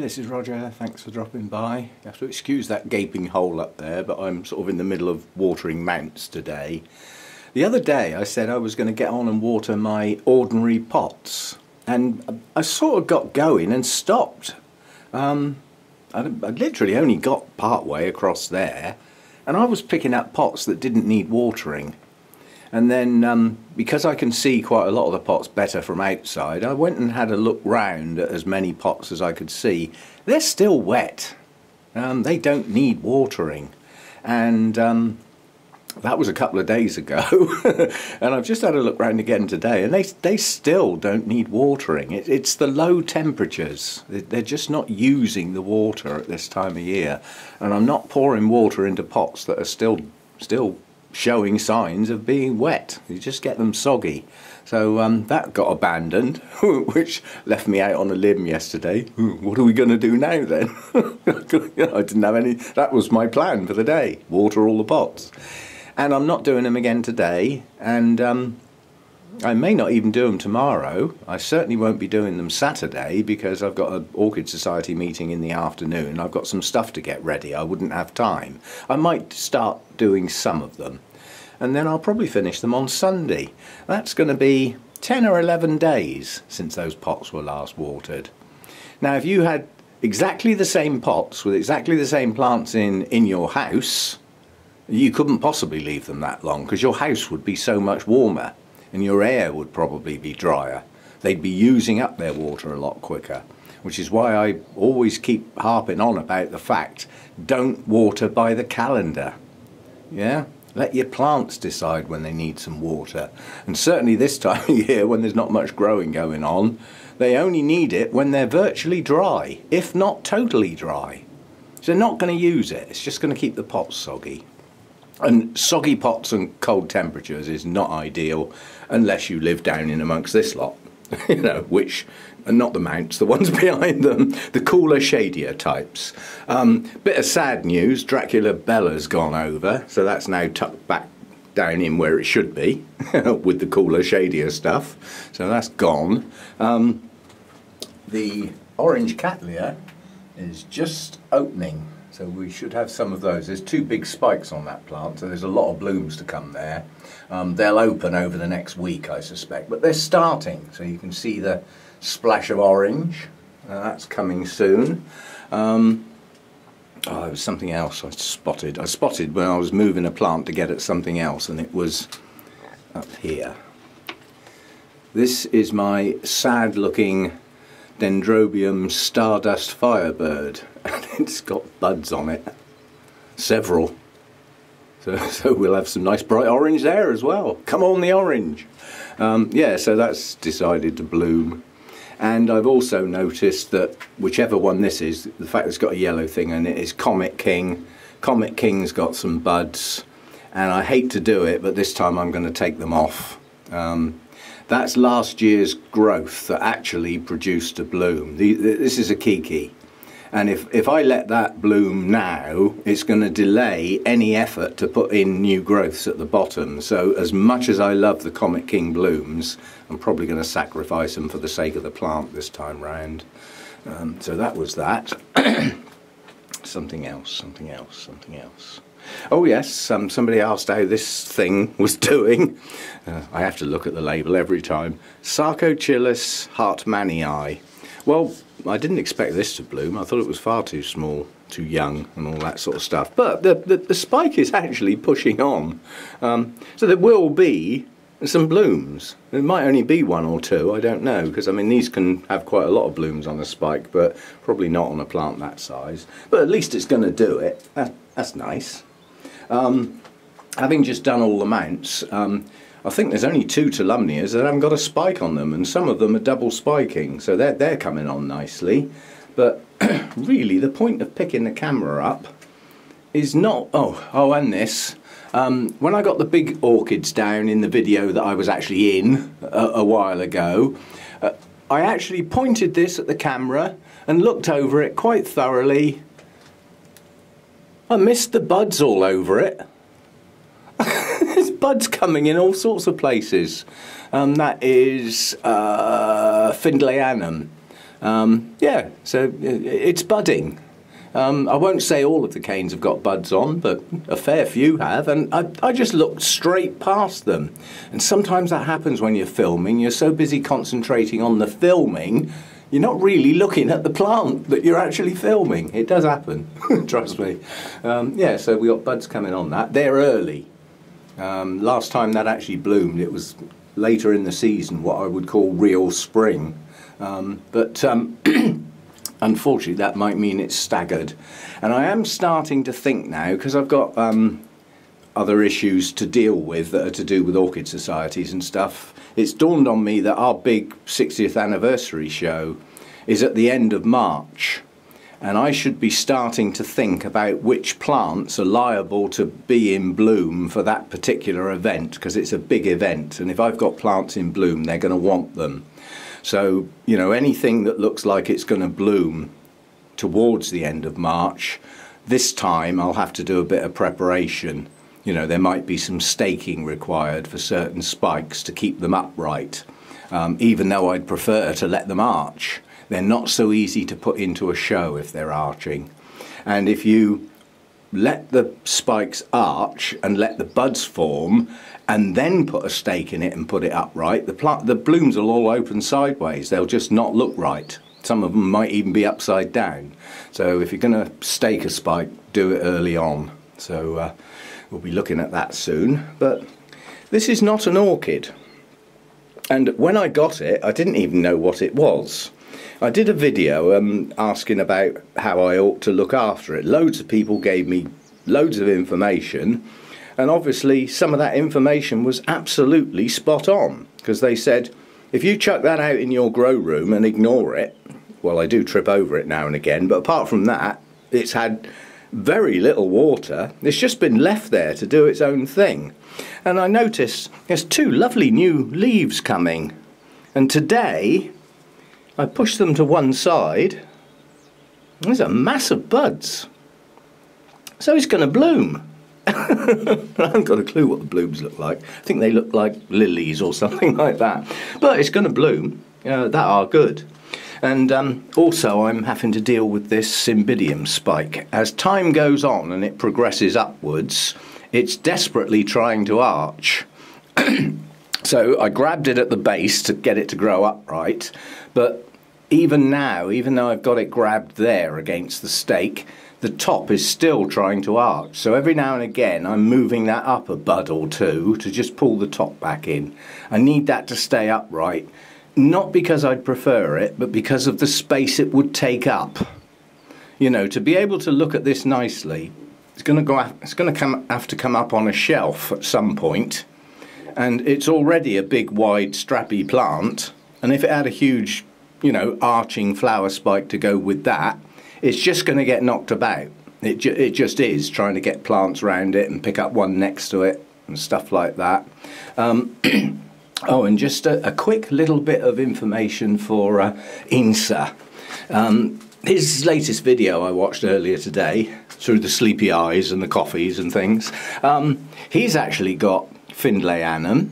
this is Roger, thanks for dropping by. You have to excuse that gaping hole up there, but I'm sort of in the middle of watering mounts today. The other day I said I was going to get on and water my ordinary pots, and I sort of got going and stopped. I literally only got part way across there, and I was picking up pots that didn't need watering. And then, because I can see quite a lot of the pots better from outside, I went and had a look round at as many pots as I could see. They're still wet. They don't need watering. And that was a couple of days ago. And I've just had a look round again today, and they still don't need watering. It's the low temperatures. They're just not using the water at this time of year. And I'm not pouring water into pots that are still showing signs of being wet. You just get them soggy. So that got abandoned, which left me out on a limb yesterday. What are we going to do now then? I didn't have any. That was my plan for the day, water all the pots. And I'm not doing them again today, and I may not even do them tomorrow. I certainly won't be doing them Saturday because I've got an Orchid Society meeting in the afternoon. I've got some stuff to get ready. I wouldn't have time. I might start doing some of them, and then I'll probably finish them on Sunday. That's going to be 10 or 11 days since those pots were last watered. Now, if you had exactly the same pots with exactly the same plants in your house, you couldn't possibly leave them that long because your house would be so much warmer and your air would probably be drier. They'd be using up their water a lot quicker, which is why I always keep harping on about the fact, don't water by the calendar. Yeah? Let your plants decide when they need some water. And certainly this time of year, when there's not much growing going on, they only need it when they're virtually dry, if not totally dry. So they're not going to use it. It's just going to keep the pots soggy. And soggy pots and cold temperatures is not ideal unless you live down in amongst this lot, you know, which are not the mounts, the ones behind them, the cooler, shadier types. Bit of sad news, Dracula Bella's gone over, so that's now tucked back down in where it should be with the cooler, shadier stuff. So that's gone. The orange cattleya is just opening. So we should have some of those. There's two big spikes on that plant, so there's a lot of blooms to come there. They'll open over the next week, I suspect, but they're starting. So you can see the splash of orange. That's coming soon. Oh, there was something else I spotted. I spotted when I was moving a plant to get at something else, and it was up here. This is my sad-looking Dendrobium Stardust Firebird, and it's got buds on it, several. So we'll have some nice bright orange there as well. Come on, the orange. Yeah, so that's decided to bloom. And I've also noticed that whichever one this is, the fact it's got a yellow thing in it is Comet King. Comet King's got some buds, and I hate to do it, but this time I'm going to take them off. That's last year's growth that actually produced a bloom. This is a Kiki. And if I let that bloom now, it's going to delay any effort to put in new growths at the bottom. So as much as I love the Comet King blooms, I'm probably going to sacrifice them for the sake of the plant this time round. So that was that. Something else. Oh yes, somebody asked how this thing was doing. I have to look at the label every time. Sarcochilus hartmannii. Well, I didn't expect this to bloom. I thought it was far too small, too young and all that sort of stuff. But the spike is actually pushing on. So there will be some blooms. There might only be one or two, I don't know. Because, I mean, these can have quite a lot of blooms on a spike, but probably not on a plant that size. But at least it's going to do it. That's nice. Having just done all the mounts, I think there's only two Tolumnias that haven't got a spike on them, and some of them are double spiking, so they're coming on nicely. But really, the point of picking the camera up is not... Oh, and this. When I got the big orchids down in the video that I was actually in a while ago, I actually pointed this at the camera and looked over it quite thoroughly. I missed the buds all over it. There's buds coming in all sorts of places. That is Findlayanum. Yeah, so it's budding. I won't say all of the canes have got buds on, but a fair few have, and I just looked straight past them. And sometimes that happens when you're filming. You're so busy concentrating on the filming, you're not really looking at the plant that you're actually filming. It does happen, trust me. Yeah, so we got buds coming on that. They're early. Last time that actually bloomed, it was later in the season, what I would call real spring. But unfortunately, that might mean it's staggered. And I am starting to think now, because I've got other issues to deal with that are to do with orchid societies and stuff, it's dawned on me that our big 60th anniversary show is at the end of March. And I should be starting to think about which plants are liable to be in bloom for that particular event, because it's a big event. And if I've got plants in bloom, they're going to want them. So, you know, anything that looks like it's going to bloom towards the end of March, this time I'll have to do a bit of preparation. You know, there might be some staking required for certain spikes to keep them upright, even though I'd prefer to let them arch. They're not so easy to put into a show if they're arching. And if you let the spikes arch and let the buds form and then put a stake in it and put it upright, the blooms will all open sideways. They'll just not look right. Some of them might even be upside down. So if you're going to stake a spike, do it early on. So we'll be looking at that soon. But this is not an orchid. And when I got it, I didn't even know what it was. I did a video asking about how I ought to look after it. Loads of people gave me loads of information, and obviously some of that information was absolutely spot on, because they said if you chuck that out in your grow room and ignore it, well, I do trip over it now and again, but apart from that, it's had very little water. It's just been left there to do its own thing. And I noticed there's two lovely new leaves coming, and today I push them to one side. There's a mass of buds. So it's going to bloom. I haven't got a clue what the blooms look like. I think they look like lilies or something like that. But it's going to bloom. That are good. And also I'm having to deal with this Cymbidium spike. As time goes on and it progresses upwards, it's desperately trying to arch. So I grabbed it at the base to get it to grow upright, but even now, even though I've got it grabbed there against the stake, the top is still trying to arch. So every now and again I'm moving that up a bud or two to just pull the top back in. I need that to stay upright, not because I'd prefer it, but because of the space it would take up. You know, to be able to look at this nicely, it's going to have to come up on a shelf at some point. And it's already a big, wide, strappy plant. And if it had a huge, you know, arching flower spike to go with that, it's just going to get knocked about. It just is, trying to get plants around it and pick up one next to it and stuff like that. Oh, and just a quick little bit of information for Insa. His latest video I watched earlier today, through the sleepy eyes and the coffees and things, he's actually got Findlayanum,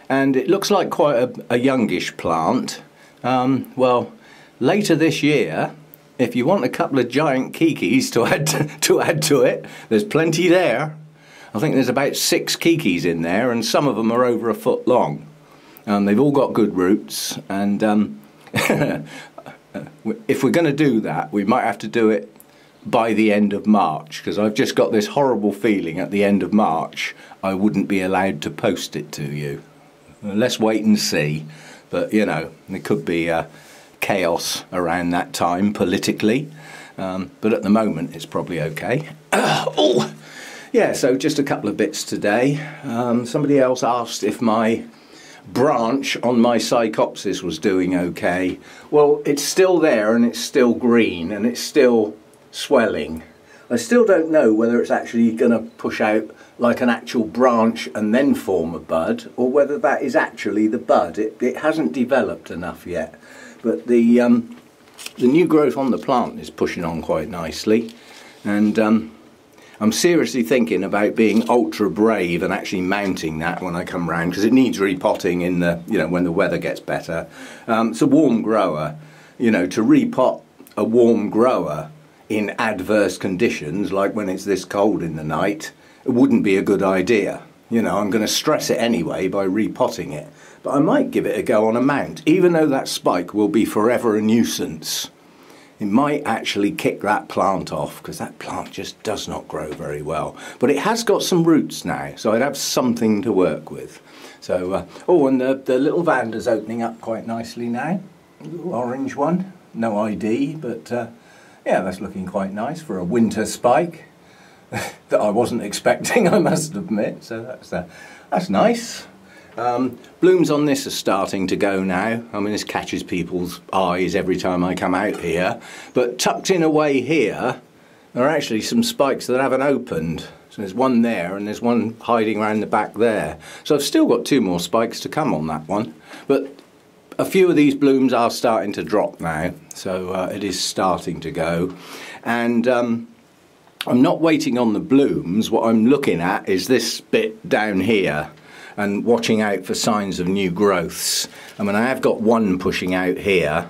and it looks like quite a youngish plant. Well, later this year, if you want a couple of giant kikis to add to it, there's plenty there. I think there's about 6 kikis in there, and some of them are over a foot long. They've all got good roots, and if we're going to do that, we might have to do it by the end of March, because I've just got this horrible feeling at the end of March I wouldn't be allowed to post it to you. Let's wait and see. But, you know, there could be chaos around that time politically. But at the moment, it's probably okay. Oh, yeah, so just a couple of bits today. Somebody else asked if my branch on my Psychopsis was doing okay. Well, it's still there, and it's still green, and it's still swelling. I still don't know whether it's actually going to push out like an actual branch and then form a bud, or whether that is actually the bud. It hasn't developed enough yet, but the new growth on the plant is pushing on quite nicely, and I'm seriously thinking about being ultra brave and actually mounting that when I come round, because it needs repotting in the, you know, when the weather gets better. It's a warm grower, you know, to repot a warm grower in adverse conditions, like when it's this cold in the night, it wouldn't be a good idea. You know, I'm going to stress it anyway by repotting it. But I might give it a go on a mount, even though that spike will be forever a nuisance. It might actually kick that plant off, because that plant just does not grow very well. But it has got some roots now, so I'd have something to work with. So, oh, and the little Vanda's opening up quite nicely now. A little orange one, no ID, but yeah, that's looking quite nice for a winter spike that I wasn't expecting, I must admit. So that's nice. Blooms on this are starting to go now. I mean, this catches people's eyes every time I come out here. But tucked in away here are actually some spikes that haven't opened. So there's one there and there's one hiding around the back there. So I've still got 2 more spikes to come on that one. But a few of these blooms are starting to drop now. So it is starting to go. And I'm not waiting on the blooms. What I'm looking at is this bit down here, and watching out for signs of new growths. I mean, I have got one pushing out here,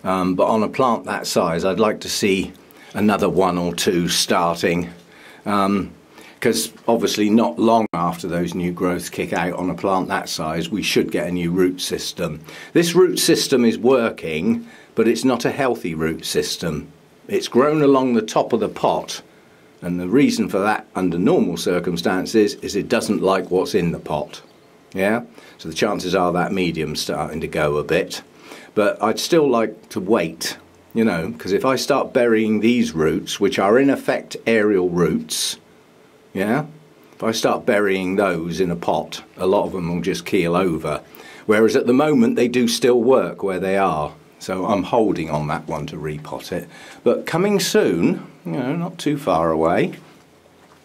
but on a plant that size, I'd like to see another 1 or 2 starting, because obviously not long after those new growths kick out on a plant that size, we should get a new root system. This root system is working, but it's not a healthy root system. It's grown along the top of the pot, and the reason for that under normal circumstances is it doesn't like what's in the pot. Yeah, so the chances are that medium's starting to go a bit. But I'd still like to wait, you know, because if I start burying these roots, which are in effect aerial roots, yeah, if I start burying those in a pot, a lot of them will just keel over. Whereas at the moment they do still work where they are. So I'm holding on that one to repot it. But coming soon, you know, not too far away.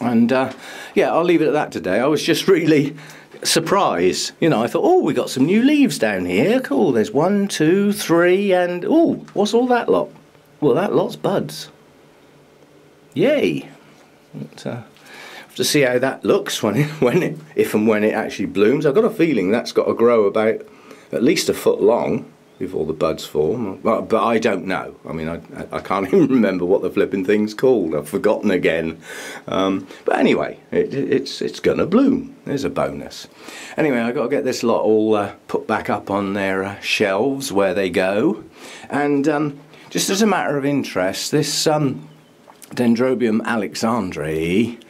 And yeah, I'll leave it at that today. I was just really surprised. You know, I thought, oh, we got some new leaves down here. Cool, there's 1, 2, 3, and oh, what's all that lot? Well, that lot's buds. Yay. But, have to see how that looks if and when it actually blooms. I've got a feeling that's got to grow about at least a foot long before the buds form, but I don't know. I mean, I can't even remember what the flipping thing's called. I've forgotten again. But anyway, it's gonna bloom. There's a bonus. Anyway, I've got to get this lot all put back up on their shelves where they go. And just as a matter of interest, this Dendrobium Alexandrae,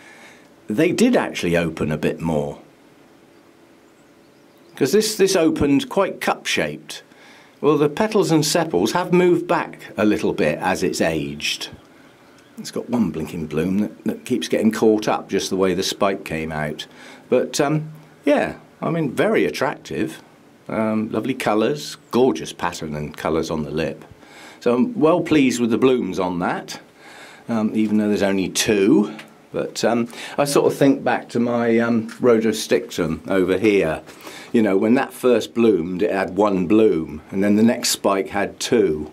they did actually open a bit more. Because this opened quite cup-shaped. Well, the petals and sepals have moved back a little bit as it's aged. It's got one blinking bloom that keeps getting caught up just the way the spike came out. But yeah, I mean, very attractive. Lovely colours, gorgeous pattern and colours on the lip. So I'm well pleased with the blooms on that, even though there's only 2. But I sort of think back to my Rhodostictum over here. You know, when that first bloomed, it had 1 bloom, and then the next spike had 2,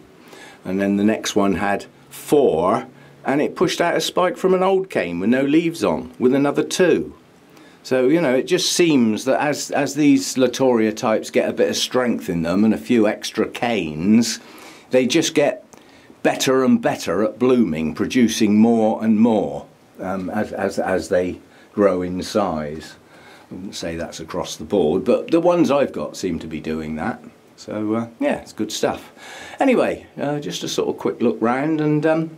and then the next one had 4, and it pushed out a spike from an old cane with no leaves on, with another 2. So, you know, it just seems that as these Latoria types get a bit of strength in them and a few extra canes, they just get better and better at blooming, producing more and more as they grow in size. I wouldn't say that's across the board, but the ones I've got seem to be doing that. So yeah, it's good stuff. Anyway, just a sort of quick look round, and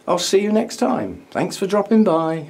I'll see you next time. Thanks for dropping by.